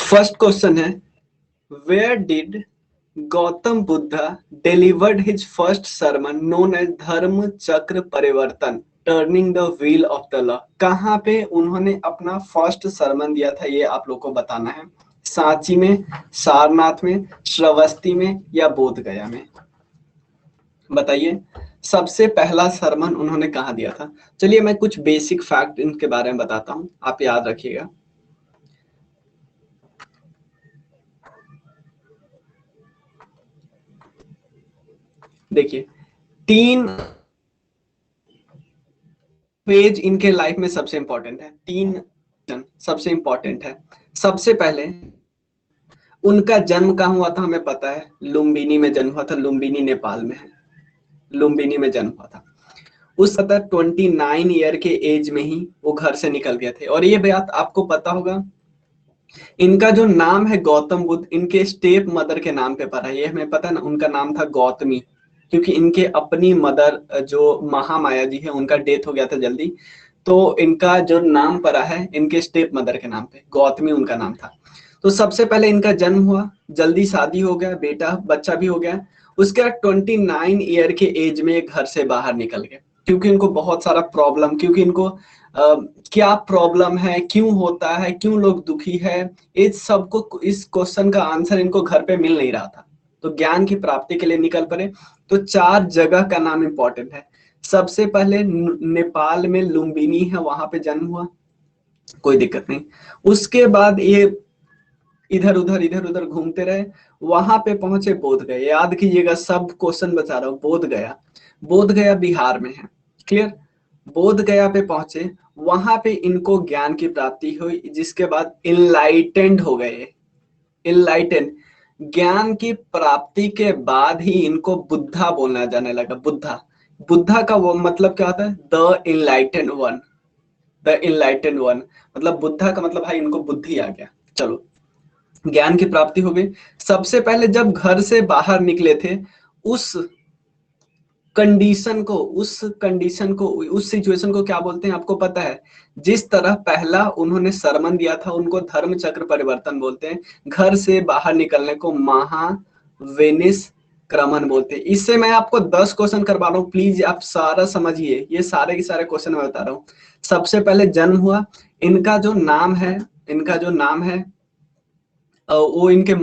First question है, where did Gautam Buddha delivered his first sermon known as Dharma Chakra Parivartan turning the wheel of the law. कहाँ पे उन्होंने अपना first sermon दिया था, ये आप लोग को बताना है। सांची में, सारनाथ में, श्रावस्ती में या बोध गया में? बताइए, सबसे पहला सरमन उन्होंने कहाँ दिया था? चलिए मैं कुछ बेसिक फैक्ट इनके बारे में बताता हूँ, आप याद रखिएगा। देखिए, 3 पेज इनके लाइफ में सबसे इंपॉर्टेंट है, 3 सबसे इंपॉर्टेंट है। सबसे पहले उनका जन्म कहाँ हुआ था हमें पता है, लुम्बिनी में जन्म हुआ था। लुम्बिनी नेपाल में है, लुम्बिनी में जन्म हुआ था। उस 29 ईयर के एज में ही वो घर से निकल गए थे। और ये बात आपको पता होगा, इनका जो नाम है गौतम बुद्ध, इनके स्टेप मदर के नाम पे पड़ा है। ये हमें पता है ना, उनका नाम था गौतमी, क्योंकि इनके अपनी मदर जो महामाया जी है उनका डेथ हो गया था जल्दी, तो इनका जो नाम पड़ा है इनके स्टेप मदर के नाम पे, गौतमी उनका नाम था। तो सबसे पहले इनका जन्म हुआ, जल्दी शादी हो गया, बेटा बच्चा भी हो गया। उसके बाद 29 ईयर के एज में घर से बाहर निकल गए, क्योंकि इनको बहुत सारा प्रॉब्लम, क्योंकि इनको क्या प्रॉब्लम है, क्यों होता है, क्यों लोग दुखी है, इस सबको, इस क्वेश्चन का आंसर इनको घर पे मिल नहीं रहा था। तो ज्ञान की प्राप्ति के लिए निकल पड़े। तो 4 जगह का नाम इंपॉर्टेंट है। सबसे पहले नेपाल में लुम्बिनी है, वहां पे जन्म हुआ, कोई दिक्कत नहीं। उसके बाद ये इधर उधर घूमते रहे, वहां पे पहुंचे बोध गया। याद कीजिएगा, सब क्वेश्चन बता रहा हूँ। बोध गया, बोध गया बिहार में है, क्लियर। बोध गया पे पहुंचे, वहां पे इनको ज्ञान की प्राप्ति हुई, जिसके बाद इनलाइटेंड हो गए। इनलाइटेंड, ज्ञान की प्राप्ति के बाद ही इनको बुद्धा बोलना जाने लगा। बुद्धा, बुद्धा का वो मतलब क्या होता है? The enlightened one. The enlightened one मतलब बुद्धा का मतलब भाई इनको बुद्धि आ गया। चलो, ज्ञान की प्राप्ति हो गई। सबसे पहले जब घर से बाहर निकले थे, उस कंडीशन को, उस सिचुएशन को क्या बोलते हैं आपको पता है? जिस तरह पहला उन्होंने सरमन दिया था, उनको धर्म चक्र परिवर्तन बोलते हैं। घर से बाहर निकलने को महाविनिस क्रमण बोलते हैं। इससे मैं आपको 10 क्वेश्चन करवा रहा हूँ, प्लीज आप सारा समझिए। ये सारे के सारे क्वेश्चन मैं बता रहा हूँ। सबसे पहले जन्म हुआ, इनका जो नाम है, वो इनके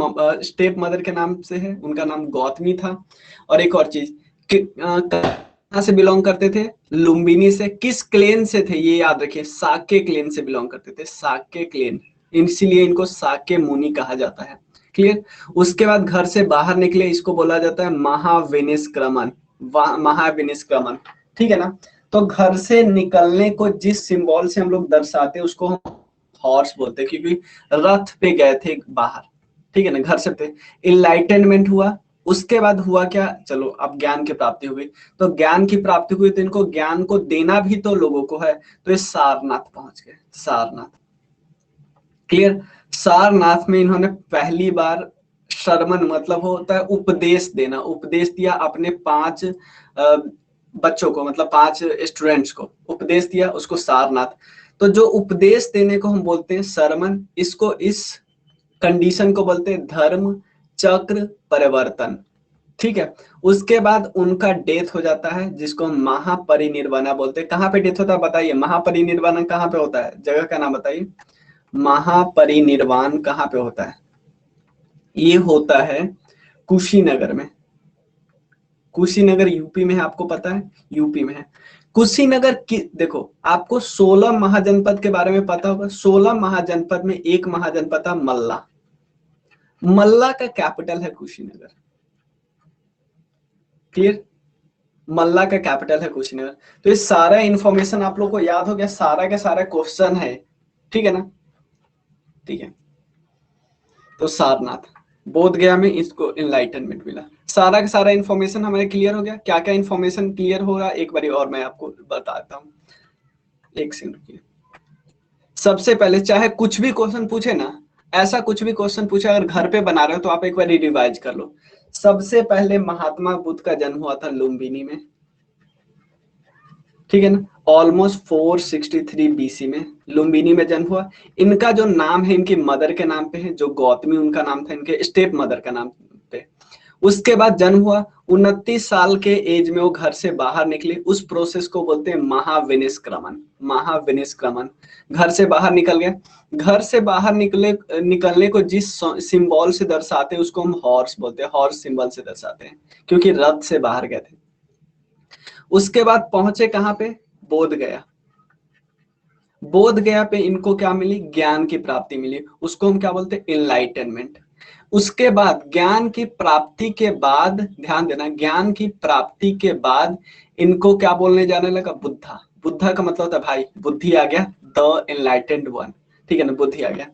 स्टेप मदर के नाम से है, उनका नाम गौतमी था। और एक और चीज, कहाँ से बिलोंग करते थे? लुम्बिनी से। किस क्लेन से थे ये याद रखिए, साके क्लेन से बिलोंग करते थे, साके क्लेन, इसीलिए इनको साके मुनि कहा जाता है, क्लियर। उसके बाद घर से बाहर निकले, इसको बोला जाता है महाविनिष्क्रमण, महाविनिष्क्रमण, ठीक है ना। तो घर से निकलने को जिस सिंबल से हम लोग दर्शाते हैं उसको हम हॉर्स बोलते हैं, क्योंकि रथ पे गए थे बाहर, ठीक है ना, घर से थे। इनलाइटनमेंट हुआ, उसके बाद हुआ क्या? चलो, अब ज्ञान की प्राप्ति हुई। तो ज्ञान की प्राप्ति हुई तो इनको ज्ञान को देना भी तो लोगों को है, तो ये सारनाथ पहुंच गए। सारनाथ, क्लियर। सारनाथ में इन्होंने पहली बार शर्मन मतलब होता है उपदेश देना, उपदेश दिया अपने 5 बच्चों को, मतलब 5 स्टूडेंट्स को उपदेश दिया, उसको सारनाथ। तो जो उपदेश देने को हम बोलते हैं सरमन, इसको, इस कंडीशन को बोलते हैं धर्म चक्र परिवर्तन, ठीक है। उसके बाद उनका डेथ हो जाता है, जिसको महापरिनिर्वाणा बोलते हैं। कहाँ पे डेथ होता है बताइए? महापरिनिर्वाणा कहाँ पे होता है? जगह का नाम बताइए। महापरिनिर्वाण कहाँ पे होता है? ये होता है कुशीनगर में। कुशीनगर यूपी में है, आपको पता है? यूपी में है कुशीनगर की। देखो, आपको 16 महाजनपद के बारे में पता होगा। 16 महाजनपद में एक महाजनपद था मल्ला। मल्ला का कैपिटल है कुशीनगर, क्लियर। मल्ला का कैपिटल है कुशीनगर। तो ये सारा इंफॉर्मेशन आप लोग को याद हो गया, सारा का सारा क्वेश्चन है, ठीक है ना, ठीक है। तो सारनाथ, बोध गया में इसको इनलाइटनमेंट मिला। सारा का सारा इंफॉर्मेशन हमारे क्लियर हो गया। क्या क्या इंफॉर्मेशन क्लियर होगा एक बार और मैं आपको बताता हूँ, एक सेकंड रुकिए। सबसे पहले चाहे कुछ भी क्वेश्चन पूछे ना, ऐसा कुछ भी क्वेश्चन पूछे, अगर घर पे बना रहे हो तो आप एक बार रिवाइज कर लो। सबसे पहले महात्मा बुद्ध का जन्म हुआ था लुम्बिनी में, ठीक है ना। ऑलमोस्ट 463 बीसी में लुम्बिनी में जन्म हुआ। इनका जो नाम है इनकी मदर के नाम पे है, जो गौतमी उनका नाम था, इनके स्टेप मदर का नाम पे। उसके बाद जन्म हुआ, 29 साल के एज में वो घर से बाहर निकले। उस प्रोसेस को बोलते हैं महाविनिष्क्रमण। महाविनिष्क्रमण, घर से बाहर निकल गए। घर से बाहर निकलने को जिस सिंबल से दर्शाते हैं उसको हम हॉर्स बोलते हैं, हॉर्स सिंबल से दर्शाते हैं, क्योंकि रथ से बाहर गए थे। उसके बाद पहुंचे कहां पे, बोध गया। बोध गया पे इनको क्या मिली, ज्ञान की प्राप्ति मिली, उसको हम क्या बोलते हैं, इनलाइटनमेंट। उसके बाद ज्ञान की प्राप्ति के बाद, ध्यान देना, ज्ञान की प्राप्ति के बाद इनको क्या बोलने जाने लगा, बुद्धा। बुद्धा का मतलब होता है भाई बुद्धि आ गया, द एनलाइटेंड वन, ठीक है ना, बुद्धि आ गया।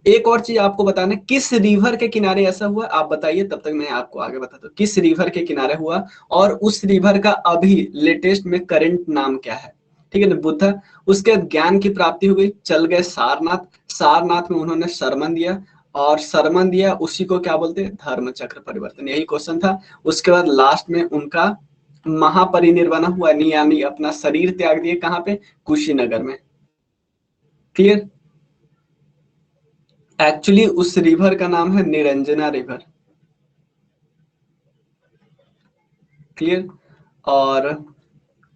एक और चीज आपको बताना, किस रिवर के किनारे ऐसा हुआ आप बताइए, तब तक मैं आपको आगे बताता हूँ किस रिवर के किनारे हुआ, और उस रिवर का अभी लेटेस्ट में करंट नाम क्या है, ठीक है ना, बुद्धा। उसके बाद ज्ञान की प्राप्ति हो गई, चल गए सारनाथ। सारनाथ में उन्होंने सरमन दिया, और सरमन दिया उसी को क्या बोलते हैं, धर्म चक्र परिवर्तन, यही क्वेश्चन था। उसके बाद लास्ट में उनका महापरिनिर्वाण हुआ, यानी अपना शरीर त्याग दिए, कहां पे, कुशीनगर में। क्लियर। एक्चुअली उस रिवर का नाम है निरंजना रिवर। क्लियर। और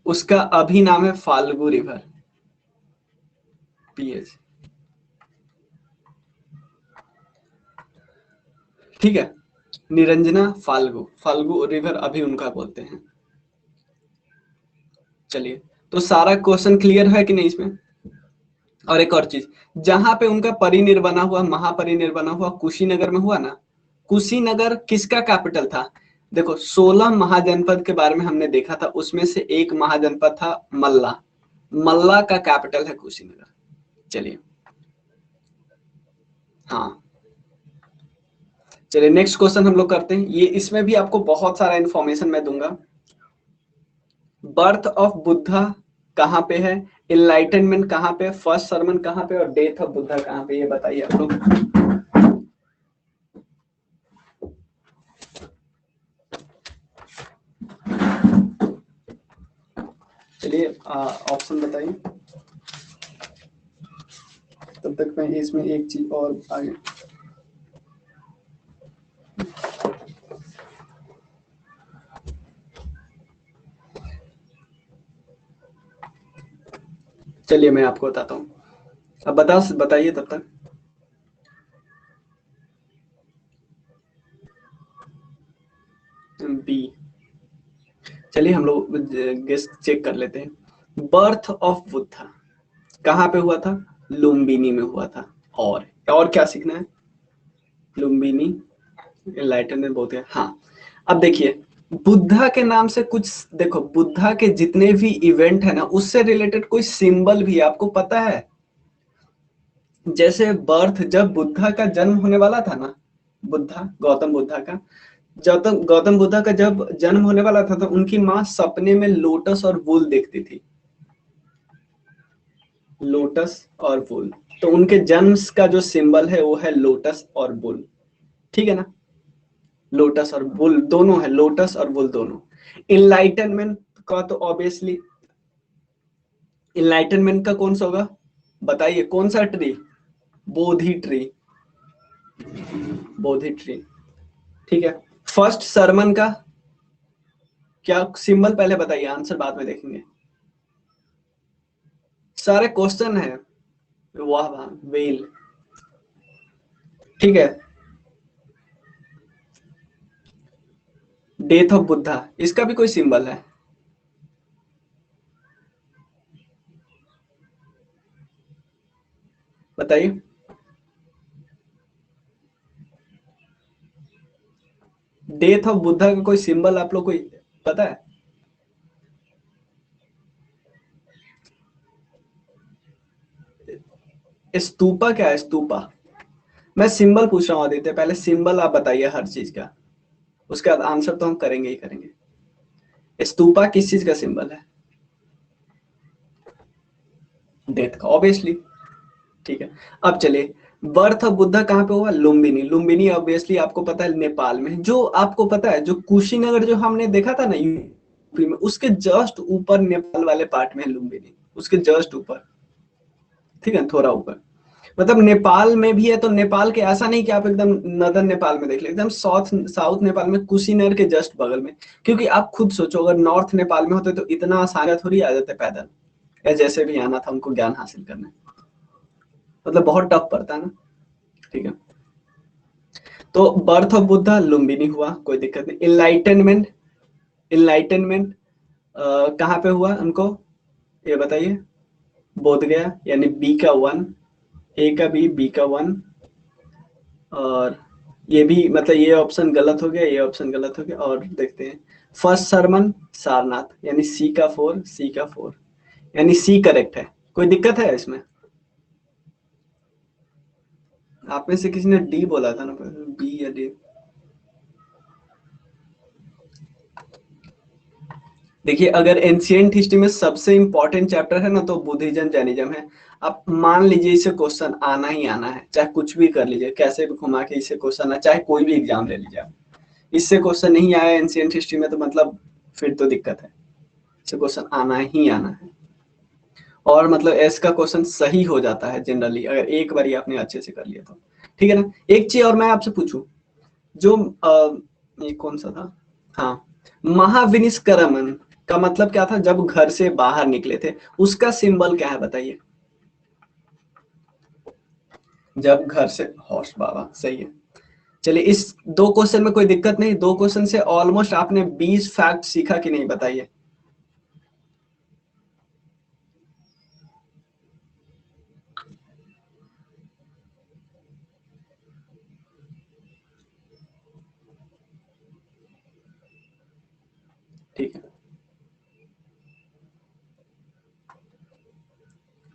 उसका अभी नाम है फाल्गु रिवर, पीएच। ठीक है, निरंजना फाल्गु, फाल्गु रिवर अभी उनका बोलते हैं। चलिए, तो सारा क्वेश्चन क्लियर है कि नहीं इसमें। और एक और चीज, जहां पे उनका परिनिर्वाण हुआ, महापरिनिर्वाण हुआ, कुशीनगर में हुआ ना। कुशीनगर किसका कैपिटल था, देखो 16 महाजनपद के बारे में हमने देखा था, उसमें से एक महाजनपद था मल्ला। मल्ला का कैपिटल है कुशीनगर। चलिए, हाँ, चलिए नेक्स्ट क्वेश्चन हम लोग करते हैं। ये इसमें भी आपको बहुत सारा इंफॉर्मेशन मैं दूंगा। बर्थ ऑफ बुद्धा कहाँ पे है, इनलाइटनमेंट कहाँ पे, फर्स्ट सरमन कहाँ पे, और डेथ ऑफ बुद्धा कहाँ पे, ये बताइए आप लोग। चलिए ऑप्शन बताइए, तब तक मैं इसमें एक चीज और आगे। चलिए मैं आपको बताता हूँ, अब बताइए तब तक। बी। चलिए हम लोग गेस चेक कर लेते हैं। बर्थ ऑफ बुद्धा कहाँ पे हुआ था, लुम्बिनी में हुआ था। और क्या सीखना है, लुम्बिनी, एनलाइटनमेंट बहुत है। हाँ, अब देखिए, बुद्धा के नाम से कुछ, देखो बुद्धा के जितने भी इवेंट है ना, उससे रिलेटेड कोई सिंबल भी आपको पता है। जैसे बर्थ, जब बुद्धा का जन्म होने वाला था ना, बुद्धा, गौतम बुद्धा का, जब गौतम बुद्धा का जब जन्म होने वाला था तो उनकी माँ सपने में लोटस और वुल देखती थी। लोटस और वुल, तो उनके जन्म का जो सिंबल है वो है लोटस और बुल। ठीक है ना, लोटस और बुल दोनों है, लोटस और बुल दोनों। इनलाइटनमेंट का तो ऑब्वियसली, इनलाइटनमेंट का कौन सा होगा, बताइए कौन सा ट्री, बोधि ट्री, बोधि ट्री। ठीक है, फर्स्ट सरमन का क्या सिंबल, पहले बताइए, आंसर बाद में देखेंगे। सारे क्वेश्चन है, वाह वाह, वेल। ठीक है, डेथ ऑफ बुद्धा, इसका भी कोई सिंबल है, बताइए। डेथ ऑफ बुद्धा का कोई सिंबल आप लोग को पता है, स्तूपा क्या है, स्तूपा। मैं सिंबल पूछ रहा हूँ आदित्य, पहले सिंबल आप बताइए हर चीज का, उसके बाद आंसर तो हम करेंगे ही करेंगे। स्तूपा किस चीज का सिंबल है, डेथ का ऑब्वियसली। ठीक है, अब चलिए, बर्थ ऑफ बुद्धा कहाँ पे हुआ, लुम्बिनी। लुम्बिनी ऑब्वियसली आपको पता है नेपाल में, जो आपको पता है जो कुशीनगर जो हमने देखा था ना, में, उसके जस्ट ऊपर नेपाल वाले पार्ट में है लुम्बिनी, उसके जस्ट ऊपर, ठीक है, थोड़ा ऊपर। मतलब नेपाल में भी है, तो नेपाल के ऐसा नहीं कि आप एकदम नदर नेपाल में देख ले, एकदम साउथ नेपाल में कुशीनगर के जस्ट बगल में। क्योंकि आप खुद सोचो, अगर नॉर्थ नेपाल में होते तो इतना आसान थोड़ी आ जाते पैदल, या जैसे भी आना था उनको ज्ञान हासिल करने, मतलब बहुत टफ पड़ता है ना, ठीक है। तो बर्थ ऑफ बुद्धा लुम्बिनी हुआ, कोई दिक्कत नहीं। इनलाइटनमेंट, इनलाइटनमेंट कहाँ पे हुआ उनको, ये बताइए। बोध गया, यानी बी का 1, ए का बी का 1, और ये भी मतलब ये ऑप्शन गलत हो गया, ये ऑप्शन गलत हो गया। और देखते हैं, फर्स्ट सरमन सारनाथ, यानी सी का 4, सी का 4, यानी सी करेक्ट है। कोई दिक्कत है इसमें? आप में से किसी ने डी बोला था ना, बी या डी? देखिए, अगर एंशियंट हिस्ट्री में सबसे इंपॉर्टेंट चैप्टर है ना, तो बुद्धिज्म जैनिज्म है। आप मान लीजिए इसे क्वेश्चन आना ही आना है, चाहे कुछ भी कर लीजिए, कैसे भी घुमा के इसे क्वेश्चन है, चाहे कोई भी एग्जाम ले लीजिए आप, इससे क्वेश्चन नहीं आया एंशियंट हिस्ट्री में, तो मतलब फिर तो दिक्कत है, इससे क्वेश्चन आना ही आना है। और मतलब एस का क्वेश्चन सही हो जाता है जनरली, अगर एक बार आपने अच्छे से कर लिया तो, ठीक है ना। एक चीज और मैं आपसे पूछूं, जो ये कौन सा था, हाँ, महाविनिष्करमन का मतलब क्या था जब घर से बाहर निकले थे, उसका सिंबल क्या है बताइए। जब घर से, हौश बाबा, सही है। चलिए, इस दो क्वेश्चन में कोई दिक्कत नहीं, दो क्वेश्चन से ऑलमोस्ट आपने 20 फैक्ट सीखा कि नहीं, बताइए। ठीक है,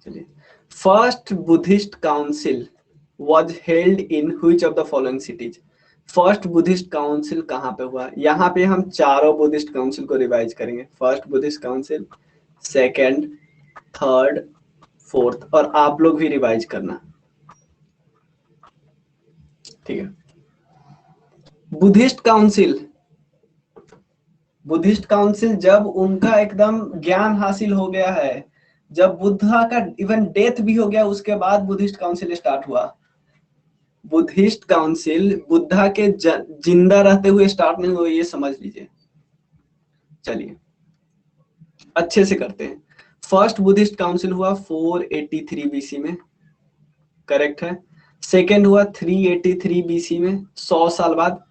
चलिए। First Buddhist council was held in which of the following cities? First Buddhist council कहाँ पे हुआ? यहाँ पे हम चारों बुद्धिस्ट काउंसिल को रिवाइज करेंगे, first Buddhist council, second, third, fourth, और आप लोग भी रिवाइज करना, ठीक है। बुद्धिस्ट काउंसिल, बुद्धिस्ट काउंसिल जब उनका एकदम ज्ञान हासिल हो गया है, जब बुद्धा का इवन डेथ भी हो गया, उसके बाद बुद्धिस्ट काउंसिल स्टार्ट हुआ। बुद्धिस्ट काउंसिल बुद्धा के जिंदा रहते हुए स्टार्ट नहीं हुआ, ये समझ लीजिए। चलिए, अच्छे से करते हैं। फर्स्ट बुद्धिस्ट काउंसिल हुआ 483 बीसी में, करेक्ट है। सेकेंड हुआ 383 बीसी में, 100 साल बाद।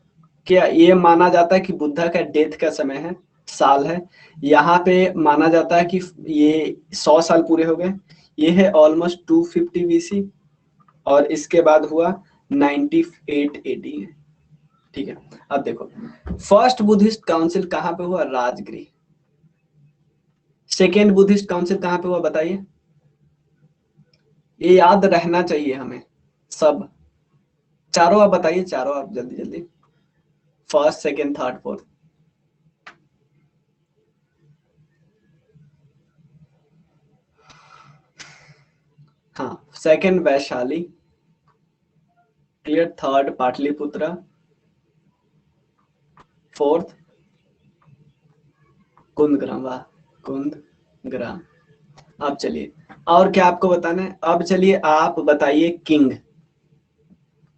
क्या ये माना जाता है कि बुद्धा का डेथ का समय है, साल है? यहाँ पे माना जाता है कि ये 100 साल पूरे हो गए, ये है ऑलमोस्ट 250 बीसी। और इसके बाद हुआ 98 एडी, ठीक है। अब देखो, फर्स्ट बुद्धिस्ट काउंसिल कहाँ पे हुआ? राजगृह। सेकेंड बुद्धिस्ट काउंसिल कहाँ पे हुआ बताइए? ये याद रहना चाहिए हमें सब। चारों आप बताइए, चारों आप जल्दी जल्दी, फर्स्ट, सेकेंड, थर्ड, फोर्थ। हाँ, second Vaishali, clear. Third Pataliputra, fourth Kundagram, वाह, कुंदग्राम। अब चलिए, और क्या आपको बताना है? अब चलिए आप बताइए किंग,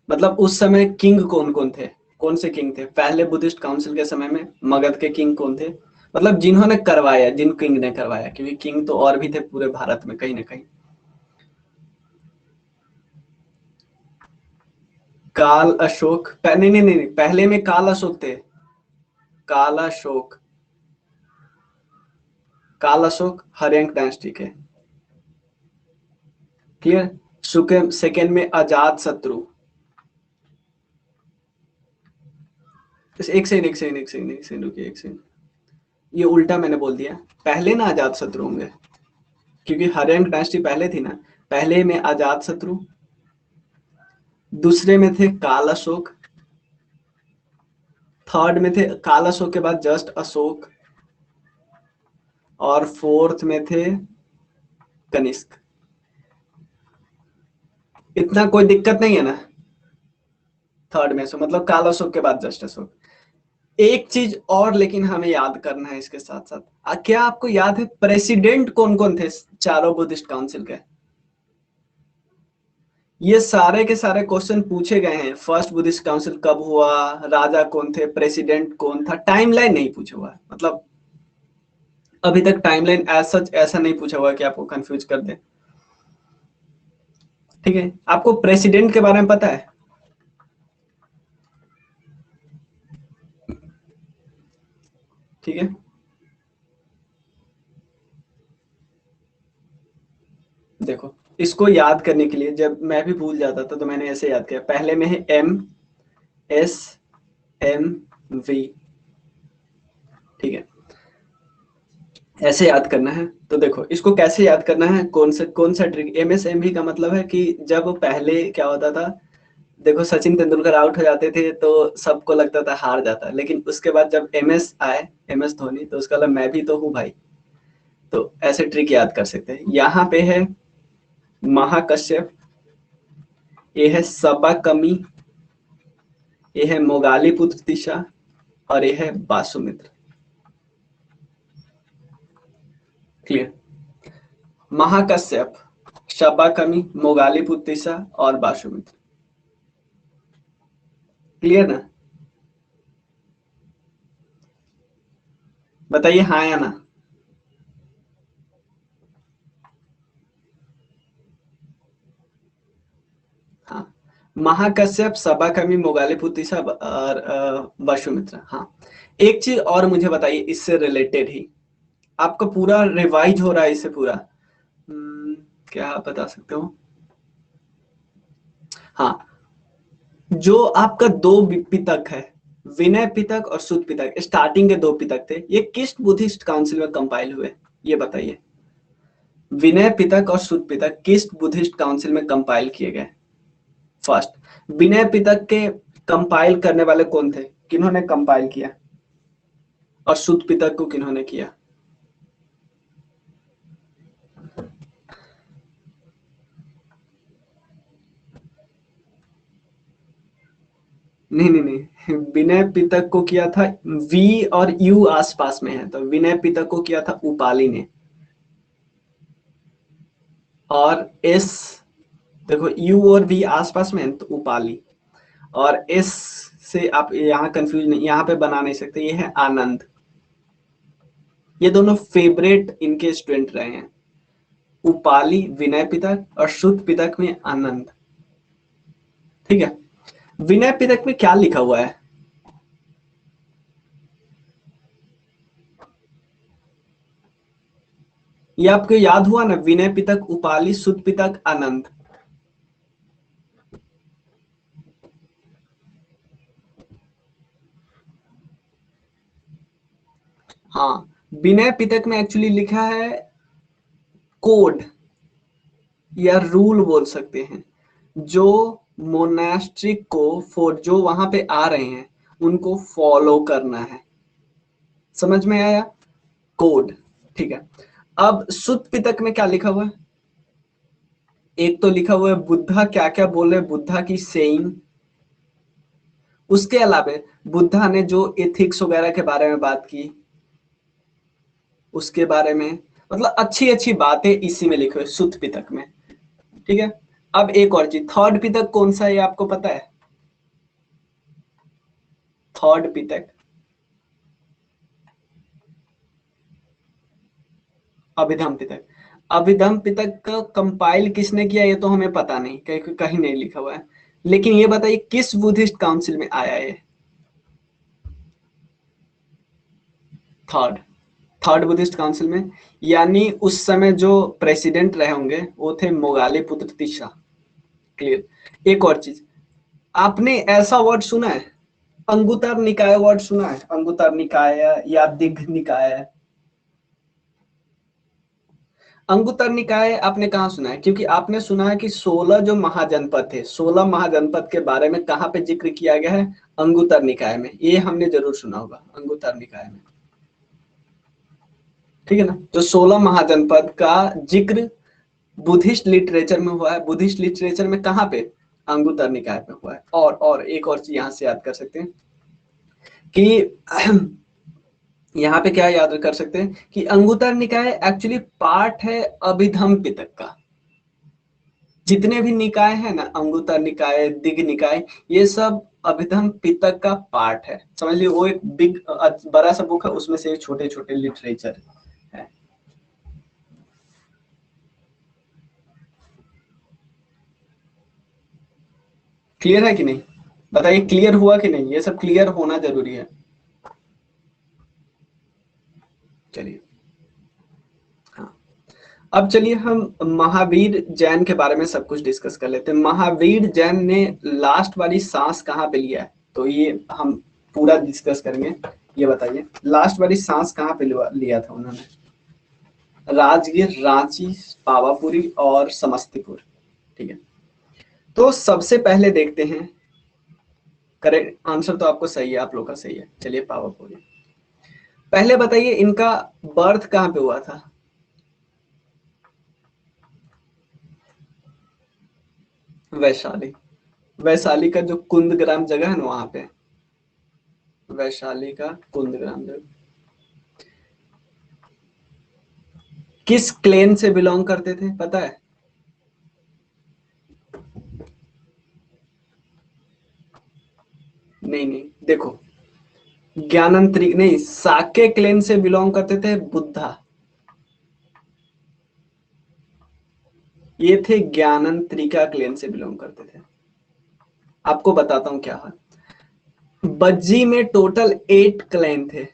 मतलब उस समय किंग कौन कौन थे, कौन से किंग थे पहले बुद्धिस्ट काउंसिल के समय में? मगध के किंग कौन थे, मतलब जिन्होंने करवाया, जिन किंग ने करवाया, क्योंकि किंग तो और भी थे पूरे भारत में कहीं ना कहीं। काल अशोक, नहीं नहीं नहीं, पहले में काल अशोक थे, काल अशोक, काल अशोक हर्यंक डायनेस्टी के, क्लियर। सेकेंड में अजात शत्रु, एक सेकंड एक सेकंड एक सेकंड एक सेकंड रुकिए, एक सेकंड, ये उल्टा मैंने बोल दिया। पहले ना अजात शत्रु होंगे, क्योंकि हर्यंक डायनेस्टी पहले थी ना, पहले में अजात शत्रु, दूसरे में थे काल अशोक, थर्ड में थे काल अशोक के बाद जस्ट अशोक, और फोर्थ में थे कनिष्क। इतना कोई दिक्कत नहीं है ना? थर्ड में से मतलब काल अशोक के बाद जस्ट अशोक। एक चीज और लेकिन हमें याद करना है इसके साथ साथ, क्या आपको याद है प्रेसिडेंट कौन कौन थे चारों बुद्धिस्ट काउंसिल के? ये सारे के सारे क्वेश्चन पूछे गए हैं। फर्स्ट बुद्धिस्ट काउंसिल कब हुआ, राजा कौन थे, प्रेसिडेंट कौन था, टाइमलाइन नहीं पूछा हुआ है। मतलब अभी तक टाइमलाइन एज सच ऐसा नहीं पूछा हुआ कि आपको कंफ्यूज कर दे। ठीक है, आपको प्रेसिडेंट के बारे में पता है? ठीक है, देखो इसको याद करने के लिए, जब मैं भी भूल जाता था तो मैंने ऐसे याद किया। पहले में है MSMV। ठीक है, ऐसे याद करना है। तो देखो इसको कैसे याद करना है, कौन सा ट्रिक। MSMV का मतलब है कि जब पहले क्या होता था, देखो सचिन तेंदुलकर आउट हो जाते थे तो सबको लगता था हार जाता, लेकिन उसके बाद जब MS आए, MS धोनी, तो उसका मतलब मैं भी तो हूँ भाई। तो ऐसे ट्रिक याद कर सकते हैं। यहाँ पे है महाकश्यप, ये है सबा कमी, ये है मोगाली पुत्र तिशा, और ये है बासुमित्र। क्लियर? महाकश्यप, शबाकमी, मोगाली पुत्र तिशा और बासुमित्र। क्लियर ना? बताइए हाँ या ना। हाँ, महाकश्यप, सबाकर्मी, मोगालीपुतिसा और वसुमित्रा। हाँ, एक चीज और मुझे बताइए इससे रिलेटेड ही, आपका पूरा रिवाइज हो रहा है इससे पूरा। क्या आप बता सकते हो? हाँ, जो आपका दो पितक है, विनय पिटक और सुत पिटक, स्टार्टिंग के दो पिटक थे, ये किस बुद्धिस्ट काउंसिल में कंपाइल हुए, ये बताइए। विनय पिटक और सुत पिटक किस बुद्धिस्ट काउंसिल में कंपाइल किए गए? फर्स्ट, विनय पिटक के कंपाइल करने वाले कौन थे, किन्होंने कंपाइल किया? और सुत पिटक को किन्होंने किया? नहीं नहीं नहीं, विनय पिटक को किया था, वी और यू आसपास में है, तो विनय पिटक को किया था उपाली ने। और एस, देखो यू और वी आसपास में है तो उपाली। और एस से आप यहाँ कंफ्यूज नहीं, यहाँ पे बना नहीं सकते, ये है आनंद। ये दोनों फेवरेट इनके स्टूडेंट रहे हैं, उपाली विनय पिटक और सुत पिटक में आनंद। ठीक है, विनय पिटक में क्या लिखा हुआ है? ये आपको याद हुआ ना, विनय पिटक उपाली सुत पिटक आनंद। हाँ, विनय पिटक में एक्चुअली लिखा है कोड या रूल बोल सकते हैं, जो मोनास्ट्रिक को फॉर जो वहां पे आ रहे हैं उनको फॉलो करना है। समझ में आया? कोड। ठीक है, अब सुत पिटक में क्या लिखा हुआ है? एक तो लिखा हुआ है बुद्धा क्या क्या बोले, बुद्धा की सेइंग। उसके अलावा बुद्धा ने जो एथिक्स वगैरह के बारे में बात की, उसके बारे में, मतलब अच्छी अच्छी बातें इसी में लिखे हुए सुत पिटक में। ठीक है, अब एक और चीज, थर्ड पिटक कौन सा है, ये आपको पता है? थर्ड पिटक, अभिधम पिटक। अभिधम पिटक का कंपाइल किसने किया ये तो हमें पता नहीं, कहीं कहीं नहीं लिखा हुआ है। लेकिन ये बताइए किस बुद्धिस्ट काउंसिल में आया ये? थर्ड, थर्ड बुद्धिस्ट काउंसिल में। यानी उस समय जो प्रेसिडेंट रहे होंगे वो थे मोगाले पुत्र तिस्सा। क्लियर? एक और चीज, आपने ऐसा वर्ड सुना है, अंगुतर निकाय वर्ड सुना है? अंगुतर निकाय या दिग्ध निकाय? अंगुतर निकाय आपने कहाँ सुना है? क्योंकि आपने सुना है कि 16 जो महाजनपद थे, 16 महाजनपद के बारे में कहाँ पे जिक्र किया गया है? अंगुतर निकाय में। ये हमने जरूर सुना होगा, अंगुतर निकाय में। ठीक है ना, जो 16 महाजनपद का जिक्र बुद्धिस्ट लिटरेचर में हुआ है। बुद्धिस्ट लिटरेचर में कहाँ पे? अंगुतर निकाय में हुआ है। और एक और चीज यहाँ से याद कर सकते हैं कि यहाँ पे क्या याद कर सकते हैं कि अंगुत्तर निकाय एक्चुअली पार्ट है अभिधम पिटक का। जितने भी निकाय है ना, अंगुत्तर निकाय, दिग्ग निकाय, ये सब अभिधम पिटक का पार्ट है। समझ लीजिए वो एक बिग बड़ा सा बुक है, उसमें से छोटे छोटे लिटरेचर है। क्लियर है कि नहीं? बताइए क्लियर हुआ कि नहीं? ये सब क्लियर होना जरूरी है। चलिए, हाँ, अब चलिए हम महावीर जैन के बारे में सब कुछ डिस्कस कर लेते हैं। महावीर जैन ने लास्ट वाली सांस कहाँ पे लिया है, तो ये हम पूरा डिस्कस करेंगे। ये बताइए लास्ट वाली सांस कहाँ पे लिया था उन्होंने? राजगीर, रांची, पावापुरी और समस्तीपुर। ठीक है, तो सबसे पहले देखते हैं। करेक्ट आंसर तो आपको सही है, आप लोग का सही है। चलिए पावापुरी। पहले बताइए इनका बर्थ कहाँ पे हुआ था? वैशाली। वैशाली का जो कुंदग्राम जगह है ना, वहां पे। वैशाली का कुंदग्राम जगह। किस क्लेन से बिलोंग करते थे पता है? नहीं नहीं, देखो, ज्ञानंतरी नहीं, साके क्लेन से बिलोंग करते थे बुद्धा। ये थे ज्ञानंतरिका क्लेन से बिलोंग करते थे। आपको बताता हूँ क्या है। बज्जी में टोटल 8 क्लैन थे।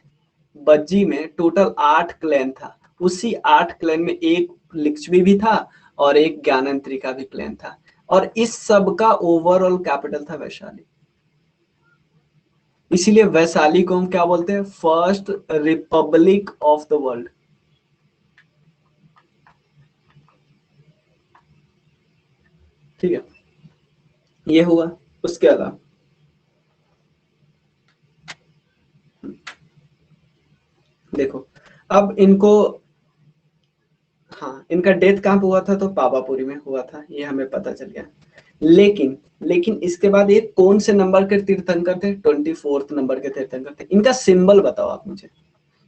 बज्जी में टोटल 8 क्लैन था। उसी 8 क्लैन में एक लिच्छवी भी था और एक ज्ञानंतरिका भी क्लैन था। और इस सब का ओवरऑल कैपिटल था वैशाली। इसीलिए वैशाली को हम क्या बोलते हैं? First Republic of the world. ठीक है, ये हुआ। उसके अलावा देखो, अब इनको, हाँ, इनका डेथ कहाँ पे हुआ था? तो पावापुरी में हुआ था, ये हमें पता चल गया। लेकिन लेकिन इसके बाद ये कौन से नंबर के तीर्थंकर थे? 24th नंबर के तीर्थंकर थे। इनका सिंबल बताओ आप मुझे,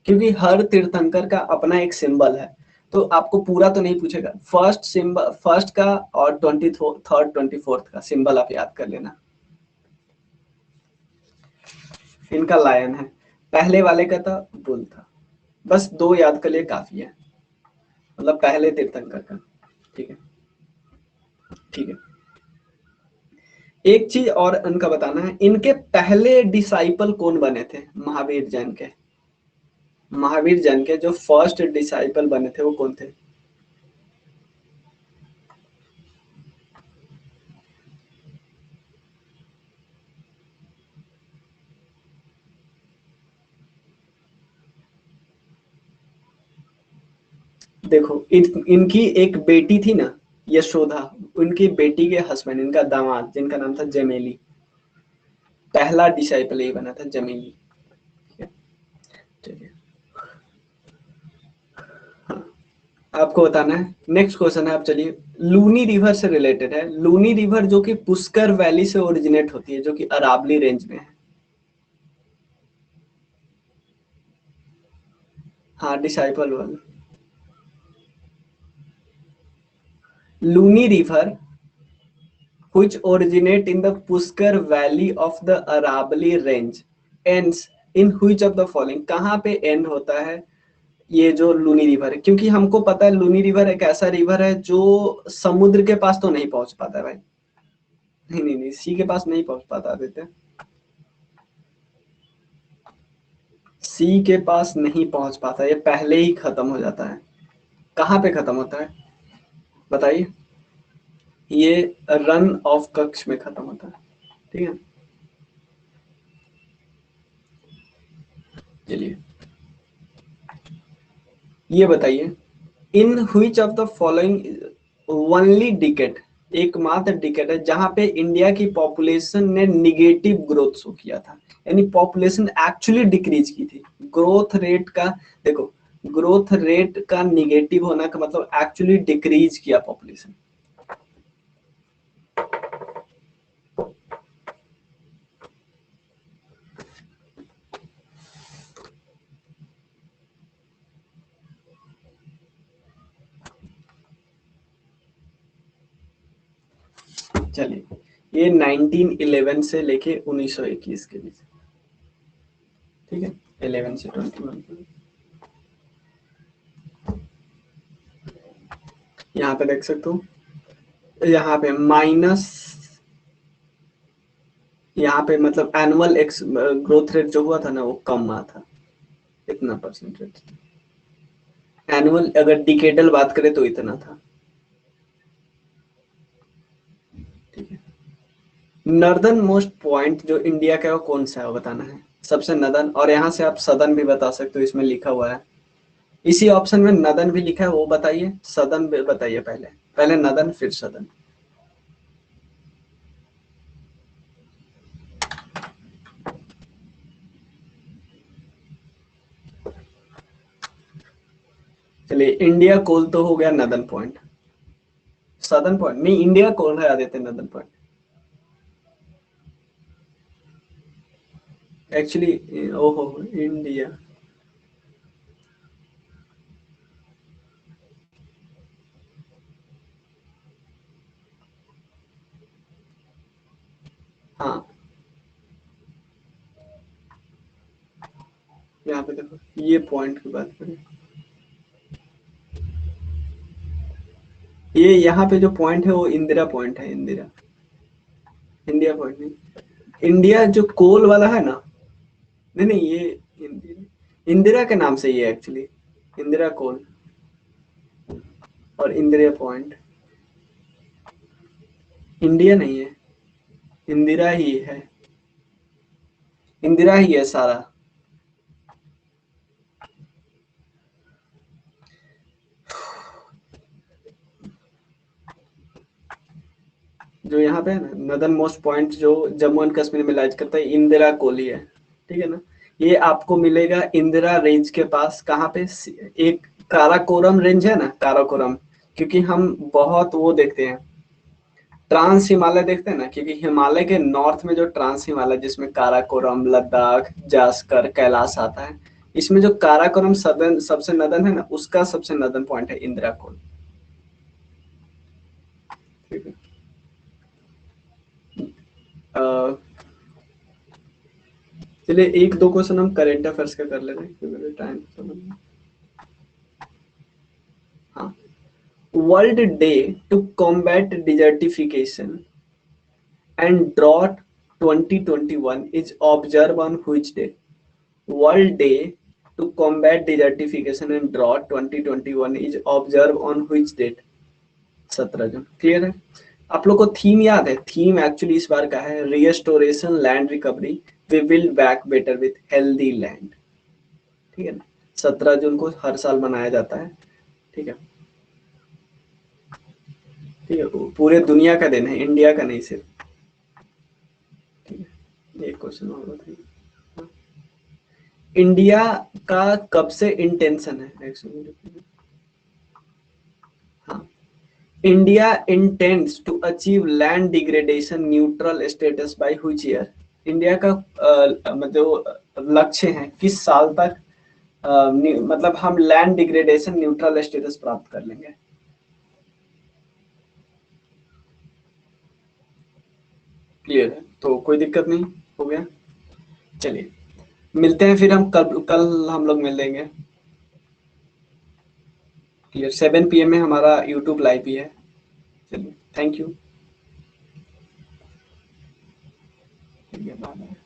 क्योंकि हर तीर्थंकर का अपना एक सिंबल है। तो आपको पूरा तो नहीं पूछेगा, फर्स्ट सिंबल, फर्स्ट का और 23rd 24th का सिंबल आप याद कर लेना। इनका लायन है, पहले वाले का था बुल था। बस दो याद कर लिए काफी है, मतलब पहले तीर्थंकर का। ठीक है, ठीक है। एक चीज और इनका बताना है, इनके पहले डिसाइपल कौन बने थे महावीर जैन के? महावीर जैन के जो फर्स्ट डिसाइपल बने थे वो कौन थे? देखो, इनकी एक बेटी थी ना, यशोदा। उनकी बेटी के हस्बैंड, इनका दामाद, जिनका नाम था जमेली। पहला डिसाइपल ये बना था जमेली। ठीक है, चलिए, हाँ, आपको बताना है। नेक्स्ट क्वेश्चन है, आप चलिए। लूनी रिवर से रिलेटेड है। लूनी रिवर जो कि पुष्कर वैली से ओरिजिनेट होती है, जो कि अरावली रेंज में है। हाँ, डिसाइपल वाला। Luni river which originate in the Pushkar Valley of the Aravalli Range ends in which of the following? कहाँ पे एंड होता है ये जो लूनी रिवर है? क्योंकि हमको पता है लूनी रिवर एक ऐसा रिवर है जो समुद्र के पास तो नहीं पहुंच पाता है भाई। नहीं नहीं नहीं, सी के पास नहीं पहुंच पाता आदित्य। सी के पास नहीं पहुंच पाता, ये पहले ही खत्म हो जाता है। कहाँ पे खत्म होता है बताइए? ये रन ऑफ कक्ष में खत्म होता है। ठीक है, चलिए, ये बताइए, in which of the following only decade, एकमात्र डिकेट है जहां पे इंडिया की पॉपुलेशन ने निगेटिव ग्रोथ शो किया था, यानी पॉपुलेशन एक्चुअली डिक्रीज की थी। ग्रोथ रेट का, देखो, ग्रोथ रेट का निगेटिव होना का मतलब एक्चुअली डिक्रीज किया पॉपुलेशन। चलिए, ये 1911 से लेके 1921 के बीच, ठीक है, 11 से 21 के बीच। यहाँ पे देख सकते हो, यहाँ पे माइनस, यहाँ पे मतलब एनुअल एक्स ग्रोथ रेट जो हुआ था ना वो कम आ था, इतना परसेंटेज। एनुअल अगर डिकेडल बात करें तो इतना था, ठीक है। नॉर्दर्न मोस्ट पॉइंट जो इंडिया का है वो कौन सा है वो बताना है, सबसे नदन, और यहाँ से आप सदन भी बता सकते हो, इसमें लिखा हुआ है, इसी ऑप्शन में नदन भी लिखा है, वो बताइए, सदन भी बताइए, पहले पहले नदन फिर सदन। चलिए, इंडिया कोल तो हो गया नदन पॉइंट, सदर्न पॉइंट नहीं, इंडिया कोल है आदित्य, नदन पॉइंट एक्चुअली, ओहो इंडिया, हाँ यहाँ पे देखो, ये पॉइंट की बात करें, ये यहाँ पे जो पॉइंट है वो इंदिरा पॉइंट है, इंदिरा, इंडिया पॉइंट नहीं, इंडिया जो कोल वाला है ना, नहीं नहीं, ये इंदिरा, इंदिरा के नाम से ये एक्चुअली, इंदिरा कोल और इंदिरा पॉइंट, इंडिया नहीं है, इंदिरा ही है, इंदिरा ही है सारा। जो यहाँ पे है ना नदन मोस्ट पॉइंट जो जम्मू एंड कश्मीर में लाइज करता है, इंदिरा कोहली है, ठीक है ना। ये आपको मिलेगा इंदिरा रेंज के पास, कहाँ पे, एक काराकोरम रेंज है ना, काराकोरम, क्योंकि हम बहुत वो देखते हैं, ट्रांस हिमालय देखते हैं ना, क्योंकि हिमालय के नॉर्थ में जो ट्रांस हिमालय जिसमें काराकोरम, लद्दाख, जास्कर, कैलाश आता है, इसमें जो काराकोरम सदन सबसे नदन है ना, उसका सबसे नदन पॉइंट है इंदिरा कोल, ठीक है। चलिए एक दो क्वेश्चन हम करेंट अफेयर्स का कर ले रहे हैं क्योंकि टाइम समझ में, हाँ, world day to combat desertification and drought 2021 is observe on which day, world day to combat desertification and drought 2021 is observe on which date, 17 June, clear है। आप लोग को थीम याद है, थीम एक्चुअली इस बार का है restoration land recovery, we build back better with healthy land, ठीक है ना। 17 जून को हर साल मनाया जाता है, ठीक है, ठीक है, पूरे दुनिया का दिन है, इंडिया का नहीं सिर्फ, ठीक है। एक क्वेश्चन और बताइए, इंडिया का कब से इंटेंशन है, हाँ, India intends to achieve land degradation neutral status by which year, India का मतलब लक्ष्य है किस साल तक, मतलब हम लैंड डिग्रेडेशन न्यूट्रल स्टेटस प्राप्त कर लेंगे, क्लियर है, तो कोई दिक्कत नहीं, हो गया। चलिए, मिलते हैं फिर हम कल, हम लोग मिल लेंगे, क्लियर, 7 PM में हमारा यूट्यूब लाइव भी है। चलिए, थैंक यू, ठीक है, बाय।